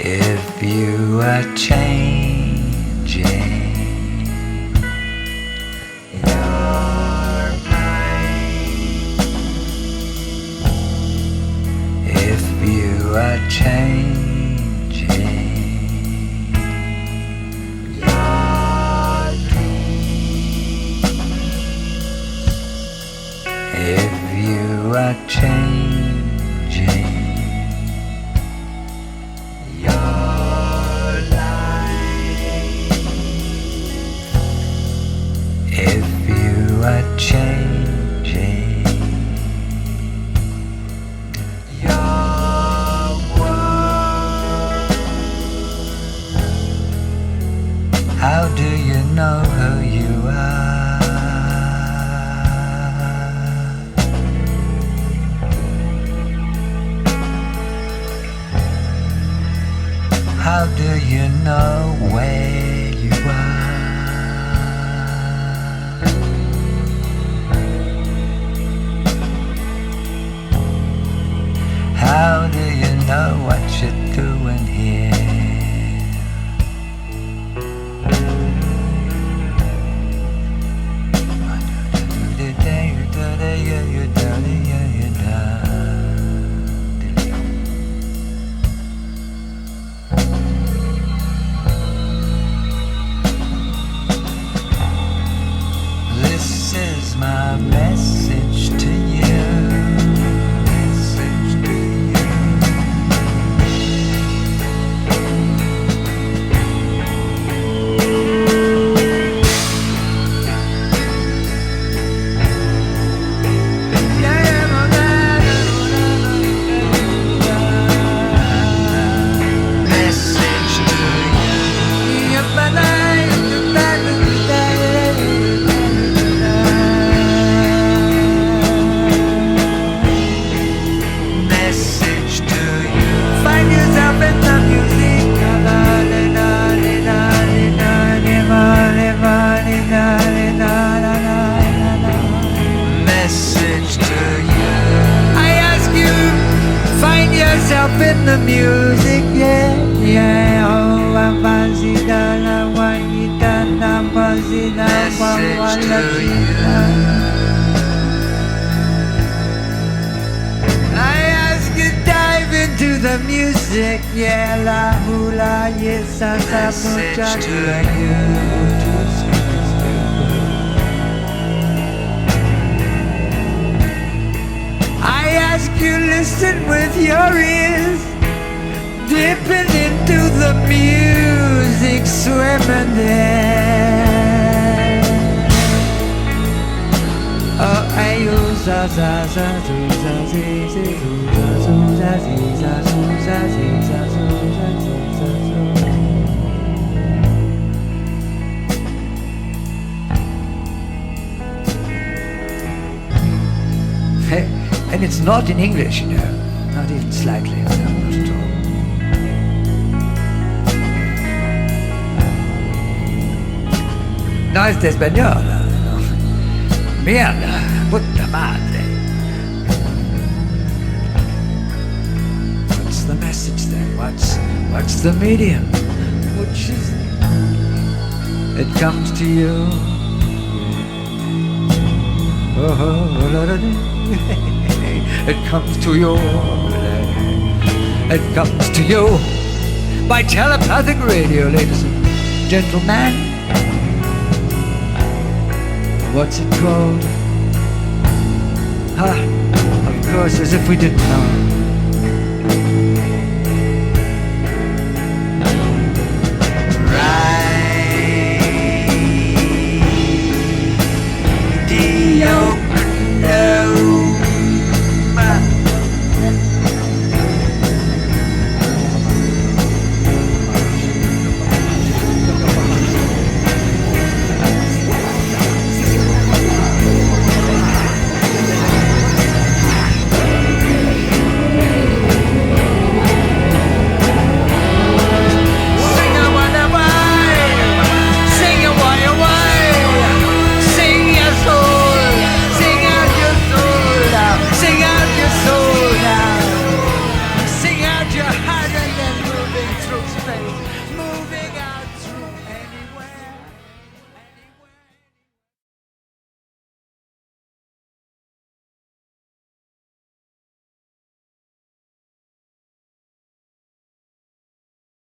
If you are changing your mind, if you are changing your dreams, if you are changing if you are changing your world, how do you know who you are? How do you know where you are? How do you know what you're doing here? This is my message to you. In the music, yeah, yeah. Oh, I'm fuzzy, I want you done. I'm fuzzy, I want you done. I ask you dive into the music, yeah. La hula, yes, I message to you. I ask you listen with your ears, dipping into the music, swimming there. Oh, ayo, za za za za za za za za. And it's not in English, you know, not even slightly, no, not at all. No, it's español, no. Mierda, puta madre. What's the message then? What's the medium? Which is it comes to you. Oh, la, la, la. It comes to you. It comes to you by telepathic radio, ladies and gentlemen. What's it called? Of course, as if we didn't know.